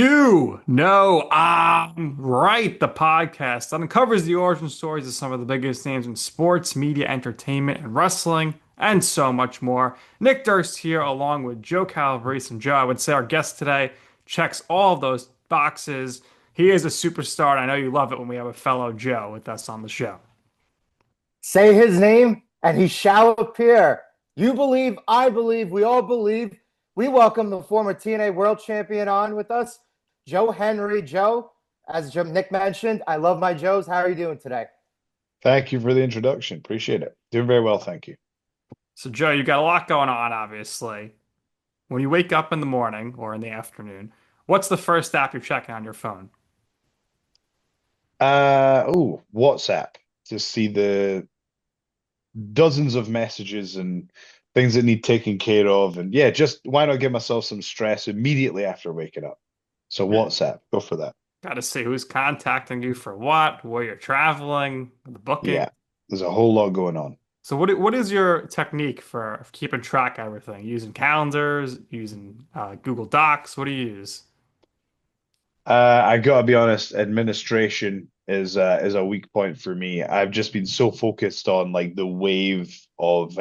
Right. The podcast that uncovers the origin stories of some of the biggest names in sports, media, entertainment, and wrestling, and so much more. Nick Durst here, along with Joe Calabrese. And Joe, I would say our guest today checks all of those boxes. He is a superstar, and I know you love it when we have a fellow Joe with us on the show. Say his name, and he shall appear. You believe, I believe, we all believe. We welcome the former TNA World Champion on with us, Joe Hendry. Joe, as Nick mentioned, I love my Joes. How are you doing today? Thank you for the introduction. Appreciate it. Doing very well, thank you. So, Joe, you got a lot going on, obviously. When you wake up in the morning or in the afternoon, what's the first app you're checking on your phone? WhatsApp to see the dozens of messages and things that need taken care of. And yeah, just why not give myself some stress immediately after waking up? So WhatsApp, go for that. Got to see who's contacting you for what, where you're traveling, the booking. Yeah, there's a whole lot going on. So what is your technique for keeping track of everything? Using calendars, using Google Docs? What do you use? I gotta be honest, administration is a weak point for me. I've just been so focused on like the wave of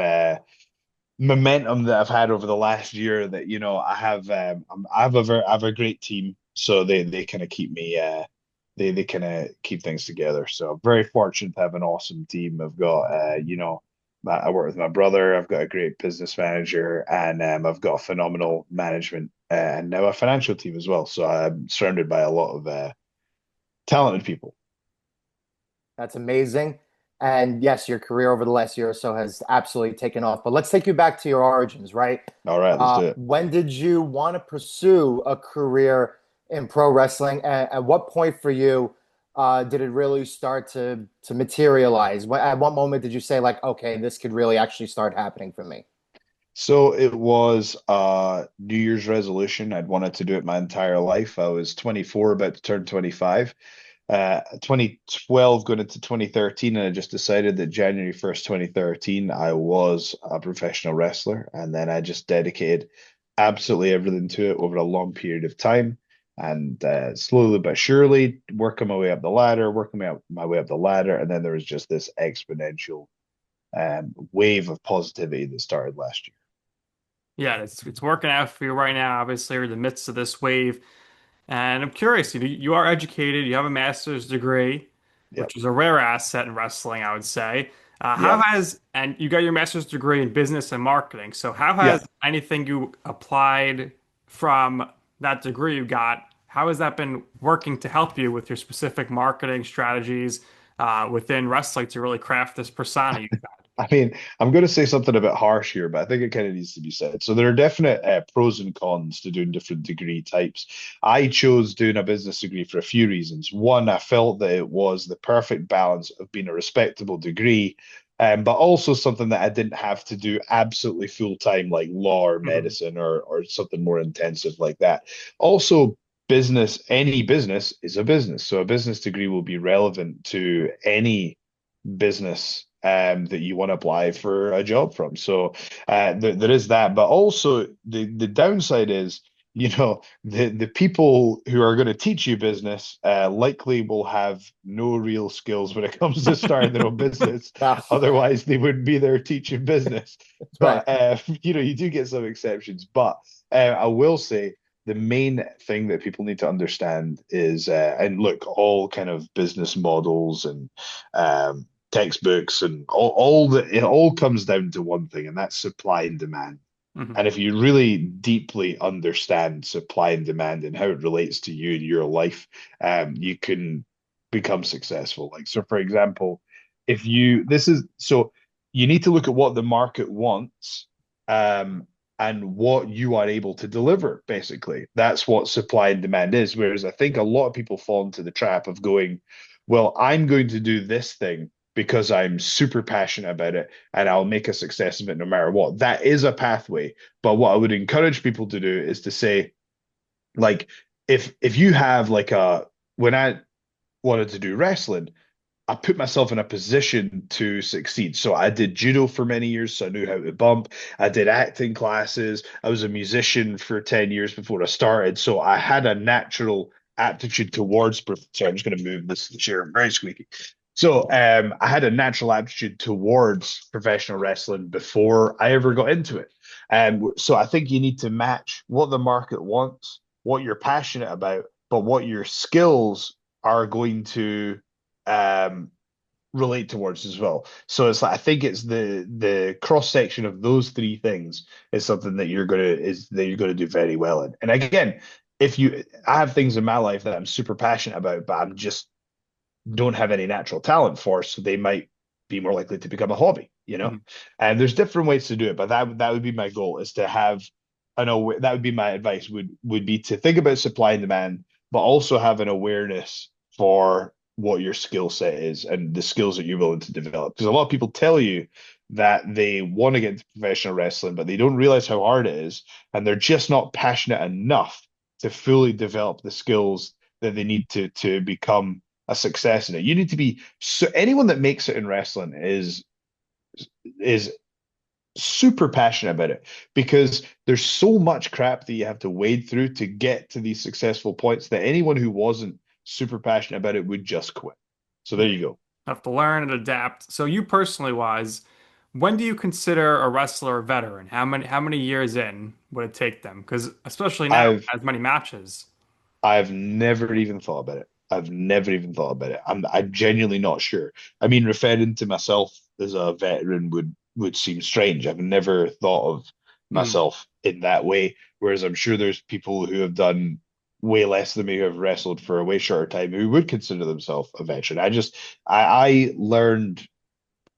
momentum that I've had over the last year that I have a great team, so they kind of keep me they kind of keep things together. So I'm very fortunate to have an awesome team. I've got I work with my brother. I've got a great business manager, and I've got a phenomenal management and now a financial team as well. So I'm surrounded by a lot of talented people. That's amazing. And yes, your career over the last year or so has absolutely taken off. But let's take you back to your origins, right? All right, let's do it. When did you want to pursue a career in pro wrestling? And at what point for you did it really start to materialize? At what moment did you say, like, okay, this could really actually start happening for me? So it was New Year's resolution. I'd wanted to do it my entire life. I was 24, about to turn 25. 2012 going into 2013, and I just decided that January 1st, 2013, I was a professional wrestler. And then I just dedicated absolutely everything to it over a long period of time. And slowly but surely, working my way up the ladder, my way up the ladder. And then there was just this exponential wave of positivity that started last year. Yeah, it's working out for you right now. Obviously, you're in the midst of this wave. And I'm curious, you are educated, you have a master's degree, Yep. which is a rare asset in wrestling, I would say. Yep. And you got your master's degree in business and marketing. So how Yeah. has anything you applied from that degree you got, how has that been working to help you with your specific marketing strategies within wrestling to really craft this persona you've got? I mean, I'm going to say something a bit harsh here, but I think it kind of needs to be said. So there are definite pros and cons to doing different degree types. I chose doing a business degree for a few reasons. One, I felt that it was the perfect balance of being a respectable degree, but also something that I didn't have to do absolutely full time, like law or Mhm. medicine or something more intensive like that. Also, any business is a business. So a business degree will be relevant to any business that you want to apply for a job from. So there is that, but also the downside is, the people who are going to teach you business likely will have no real skills when it comes to starting their own business. Yeah, Otherwise, they wouldn't be there teaching business. that's right. But you do get some exceptions. But I will say the main thing that people need to understand is, and look, all kind of business models and textbooks and it all comes down to one thing, and that's supply and demand. Mhm. And if you really deeply understand supply and demand and how it relates to you and your life, you can become successful. Like, so for example, if you this is so you need to look at what the market wants, and what you are able to deliver, basically. That's what supply and demand is. Whereas I think a lot of people fall into the trap of going, well, I'm going to do this thing because I'm super passionate about it and I'll make a success of it no matter what. That is a pathway. But what I would encourage people to do is to say, like, if you have like a when I wanted to do wrestling, I put myself in a position to succeed. So I did judo for many years, so I knew how to bump. I did acting classes. I was a musician for 10 years before I started. So I had a natural aptitude towards, sorry, I'm just going to move this chair. I'm very squeaky. So I had a natural aptitude towards professional wrestling before I ever got into it. So I think you need to match what the market wants, what you're passionate about, but what your skills are going to um, relate towards as well. So it's like I think it's the cross section of those three things is something that you're gonna do very well in. And again, if you I have things in my life that I'm super passionate about, but I'm just don't have any natural talent for, so they might be more likely to become a hobby, you know? Mhm. And there's different ways to do it, but that would be my goal is to have I know that would be my advice would be to think about supply and demand, but also have an awareness for what your skill set is and the skills that you're willing to develop. Because a lot of people tell you that they want to get into professional wrestling, but they don't realize how hard it is, and they're just not passionate enough to fully develop the skills that they need to become a success in it. You need to be so anyone that makes it in wrestling is super passionate about it because there's so much crap that you have to wade through to get to these successful points that anyone who wasn't super passionate about it would just quit. So there Yeah. you go. Have to learn and adapt. So you personally wise, when do you consider a wrestler a veteran? How many years in would it take them? Because especially now, I've as many matches. I've never even thought about it. I've never even thought about it. I'm genuinely not sure. I mean, referring to myself as a veteran would seem strange. I've never thought of Mhm. myself in that way. Whereas I'm sure there's people who have done way less than me who have wrestled for a way shorter time who would consider themselves a veteran. I learned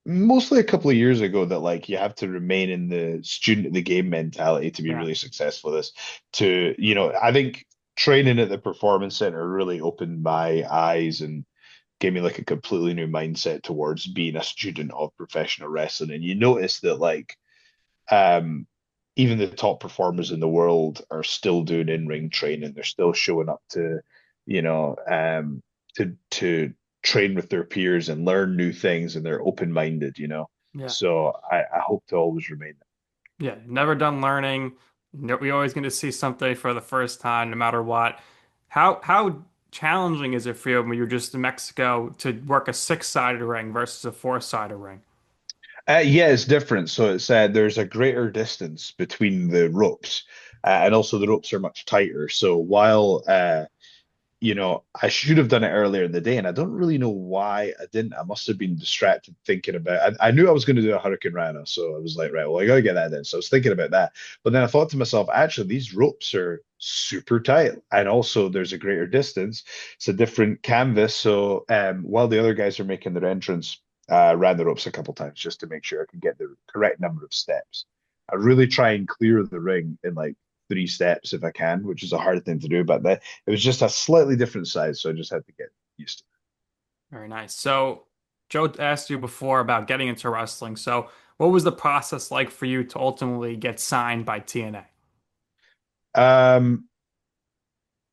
mostly a couple of years ago that like you have to remain in the student of the game mentality to be Yeah. really successful at this. I think training at the performance center really opened my eyes and gave me like a completely new mindset towards being a student of professional wrestling. And you notice that like um even the top performers in the world are still doing in-ring training. They're still showing up to, you know, to train with their peers and learn new things, and they're open-minded, you know. Yeah. So I hope to always remain that. Yeah. Never done learning. We're always going to see something for the first time, no matter what. How challenging is it for you when you're just in Mexico to work a six-sided ring versus a four-sided ring? Yeah, it's different. So it's there's a greater distance between the ropes, and also the ropes are much tighter. So while I should have done it earlier in the day, and I don't really know why I didn't. I must have been distracted thinking about. I knew I was going to do a Hurricane Rana, so I was like, right, well, I gotta get that then. So I was thinking about that, but then I thought to myself, actually, these ropes are super tight, and also there's a greater distance. It's a different canvas. So while the other guys are making their entrance, I ran the ropes a couple times just to make sure I could get the correct number of steps. I really try and clear the ring in like 3 steps if I can, which is a hard thing to do, but it was just a slightly different size, so I just had to get used to Very nice. So, Joe asked you before about getting into wrestling. So, what was the process like for you to ultimately get signed by TNA? it.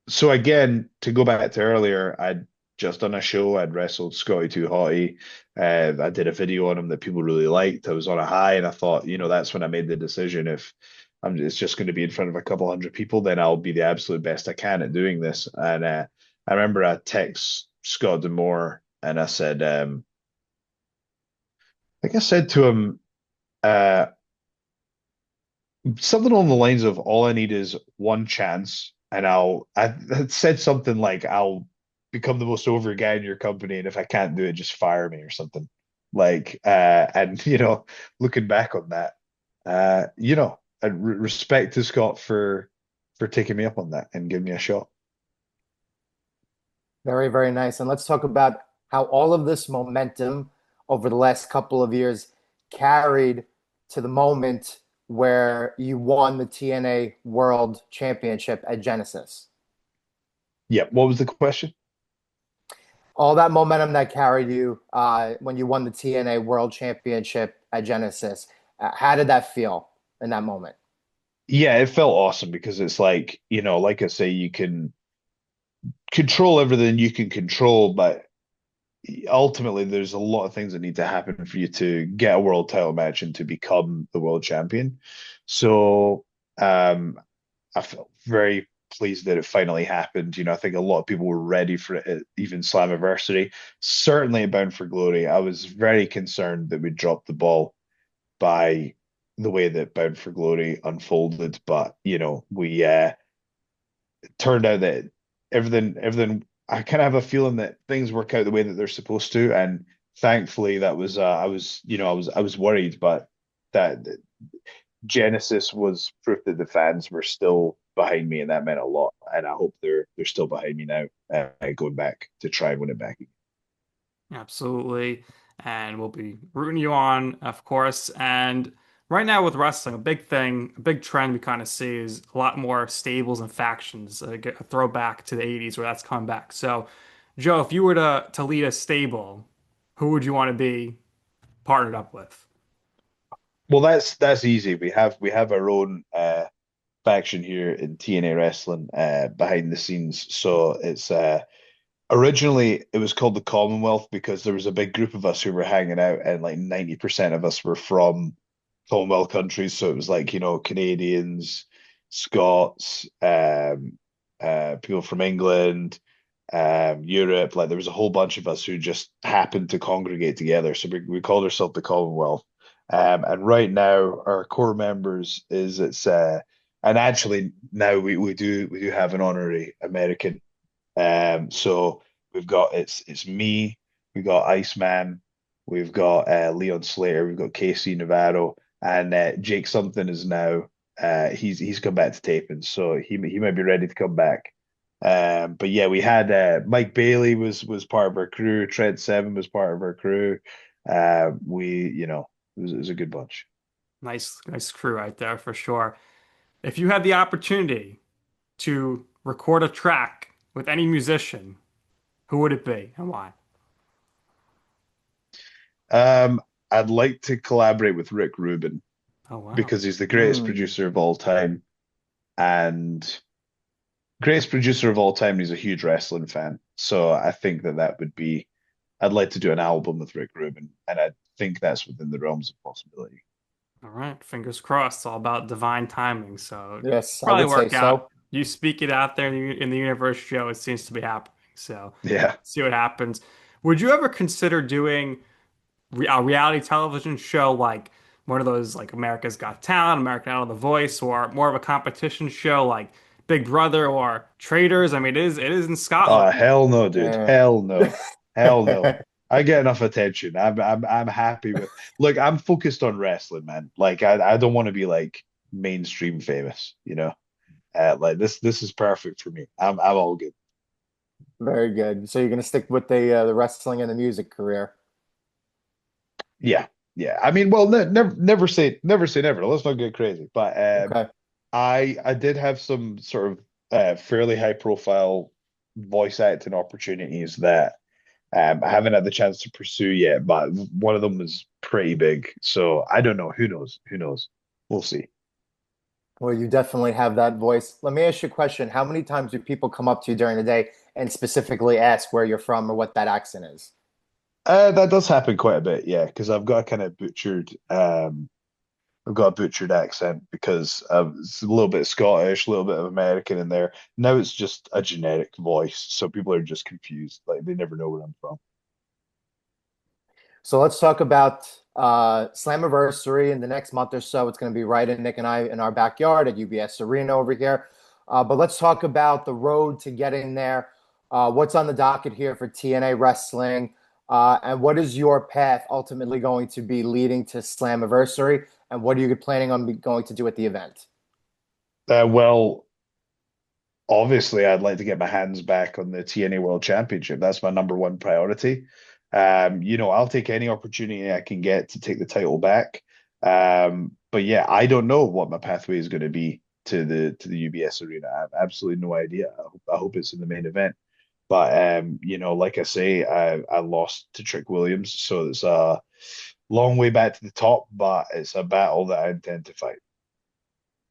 So again, to go back to earlier, I'd just done a show. I'd wrestled Scotty Too Hotty. I did a video on him that people really liked. I was on a high, and I thought, that's when I made the decision. If it's just going to be in front of a couple hundred people, then I'll be the absolute best I can at doing this. And I remember I text Scott Demore, and I said, I think I said to him, uh, something along the lines of all I need is one chance and I had said something like I'll become the most over guy in your company and if I can't do it just fire me or something like and looking back on that and respect to Scott for taking me up on that and giving me a shot. Very, very nice. And let's talk about how all of this momentum over the last couple of years carried to the moment where you won the TNA World Championship at Genesis. Yeah, what was the question? All that momentum that carried you when you won the TNA World Championship at Genesis. How did that feel in that moment? Yeah, it felt awesome because it's like, like I say, you can control everything you can control, but ultimately there's a lot of things that need to happen for you to get a world title match and to become the world champion. So I felt very pleased that it finally happened. I think a lot of people were ready for it, even Slammiversary. Certainly at Bound for Glory, I was very concerned that we dropped the ball by the way that Bound for Glory unfolded. But we turned out that everything. I kind of have a feeling that things work out the way that they're supposed to, and thankfully that was. I was worried, but that Genesis was proof that the fans were still behind me, and that meant a lot. And I hope they're still behind me now, going back to try and win it back. Absolutely. And we'll be rooting you on, of course. And right now with wrestling, a big trend we kind of see is a lot more stables and factions, a throwback to the 80s where that's come back. So, Joe, if you were to lead a stable, who would you want to be partnered up with? Well, that's easy. We have our own faction here in TNA Wrestling behind the scenes. So it's originally it was called the Commonwealth because there was a big group of us who were hanging out, and like 90% of us were from Commonwealth countries. So it was like, Canadians, Scots, people from England, Europe. Like there was a whole bunch of us who just happened to congregate together. So we called ourselves the Commonwealth. And right now our core members is and actually now we do have an honorary American. So we've got it's me, we've got Iceman, we've got Leon Slater, we've got Casey Navarro, and Jake something is now he's come back to taping, so he might be ready to come back. But yeah, we had Mike Bailey was part of our crew, Trent Seven was part of our crew. We it was a good bunch. Nice, nice crew right there for sure. If you had the opportunity to record a track with any musician, who would it be and why? I'd like to collaborate with Rick Rubin Oh, wow. because he's the greatest Hmm. producer of all time, and greatest producer of all time. And he's a huge wrestling fan, so I think that would be. I'd like to do an album with Rick Rubin, and I think that's within the realms of possibility. All right, fingers crossed. It's all about divine timing, so Yes, I probably would say work out. so. You speak it out there in the universe, Joe. It seems to be happening. So Yeah. see what happens. Would you ever consider doing a reality television show like one of those like America's Got Talent, American Idol, The Voice, or more of a competition show like Big Brother or Traitors? I mean, it is in Oh, Scotland. hell no, dude. Yeah. Hell no. Hell no. I get enough attention. I'm happy with. Look, I'm focused on wrestling, man. Like I don't want to be like mainstream famous, you know. Like this is perfect for me. I'm all good. Very good. So you're gonna stick with the wrestling and the music career. Yeah. Yeah. I mean, well, never say never. Let's not get crazy. But Okay. I did have some sort of fairly high profile voice acting opportunities that I haven't had the chance to pursue yet, but one of them was pretty big. So I don't know. Who knows? Who knows? We'll see. Well, you definitely have that voice. Let me ask you a question. How many times do people come up to you during the day and specifically ask where you're from or what that accent is? That does happen quite a bit, yeah, because I've got a butchered accent because it's a little bit Scottish, a little bit of American in there. Now it's just a generic voice, so people are just confused, like they never know where I'm from. So let's talk about Slammiversary in the next month or so. It's going to be right in Nick and I in our backyard at UBS Arena over here. But let's talk about the road to getting there. What's on the docket here for TNA Wrestling? And what is your path ultimately going to be leading to Slammiversary? And what are you planning on going to do at the event? Well, obviously, I'd like to get my hands back on the TNA World Championship. That's my number one priority. I'll take any opportunity I can get to take the title back. But yeah, I don't know what my pathway is going to be to the UBS arena. I have absolutely no idea. I hope it's in the main event. But like I say, I lost to Trick Williams, so it's a long way back to the top, but it's a battle that I intend to fight.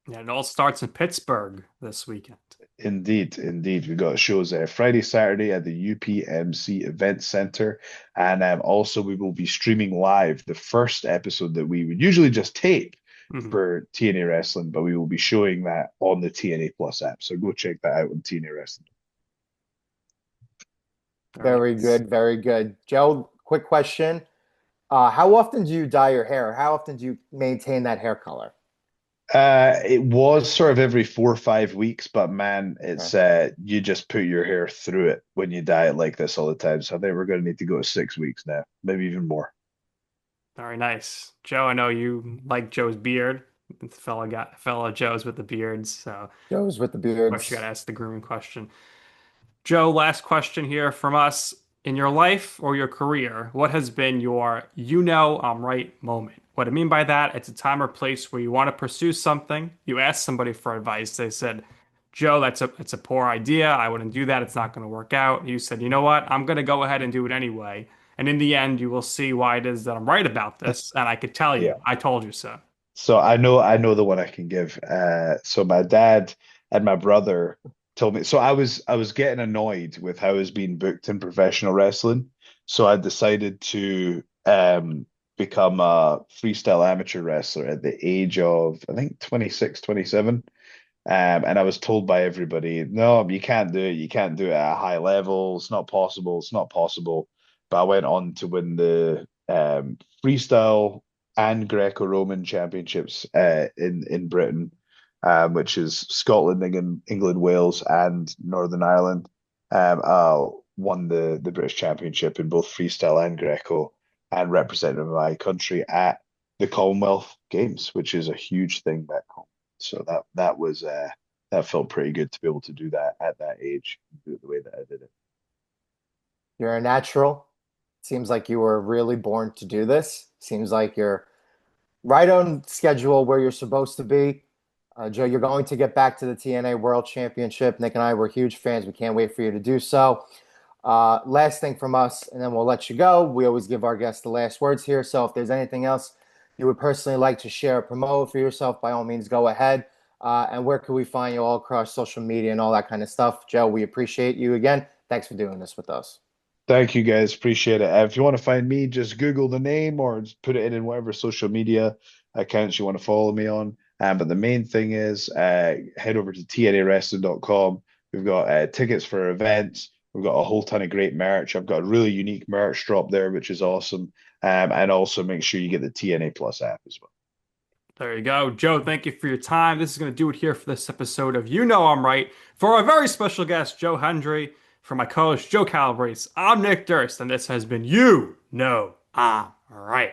Yeah, it all starts in Pittsburgh this weekend. Indeed, indeed. We got shows Friday, Saturday at the UPMC Event Center. And also, we will be streaming live the first episode that we would usually just tape Mhm. for TNA Wrestling, but we will be showing that on the TNA Plus app. So go check that out on TNA Wrestling. Very Very nice. good, very good. Joe, quick question. How often do you dye your hair? How often do you maintain that hair color? It was sort of every 4 or 5 weeks, but man, Okay. it's you just put your hair through it when you dye it like this all the time. So I think we're going to need to go to 6 weeks now, maybe even more. Very nice. Joe, I know you like Joe's beard. The fellow Joe's with the beards, so of Joe's with the course you gotta beards. ask the grooming question. Joe, last question here from us. In your life or your career, what has been your you know I'm right moment? What I mean by that, it's a time or place where you want to pursue something. You ask somebody for advice. They said, Joe, it's a poor idea. I wouldn't do that. It's not going to work out. You said, you know what? I'm going to go ahead and do it anyway. And in the end, you will see why it is that I'm right about this. And I could tell you, Yeah. I told you so. So I know the one I can give. So my dad and my brother told me. So I was getting annoyed with how I was being booked in professional wrestling. So I decided to become a freestyle amateur wrestler at the age of I think 26, 27. And I was told by everybody, no, you can't do it. You can't do it at a high level. It's not possible. It's not possible. But I went on to win the freestyle and Greco-Roman championships in Britain, which is Scotland, England, Wales, and Northern Ireland. Won the British Championship in both freestyle and Greco, and represented my country at the Commonwealth Games, which is a huge thing back home. So that felt pretty good to be able to do that at that age, do it the way that I did it. You're a natural. Seems like you were really born to do this. Seems like you're right on schedule where you're supposed to be. Joe, you're going to get back to the TNA World Championship. Nick and I were huge fans. We can't wait for you to do so. Last thing from us, and then we'll let you go. We always give our guests the last words here. So if there's anything else you would personally like to share or promote for yourself, by all means, go ahead. And where can we find you all across social media and all that kind of stuff? Joe, we appreciate you again. Thanks for doing this with us. Thank you guys, appreciate it. If you want to find me, just Google the name or just put it in whatever social media accounts you want to follow me on. But the main thing is head over to tnawrestling.com. We've got tickets for events. We've got a whole ton of great merch. I've got a really unique merch drop there, which is awesome. And also make sure you get the TNA Plus app as well. There you go. Joe, thank you for your time. This is going to do it here for this episode of You Know I'm Right. For our very special guest, Joe Hendry, for my co-host, Joe Calabrese, I'm Nick Durst, and this has been You Know I'm Right.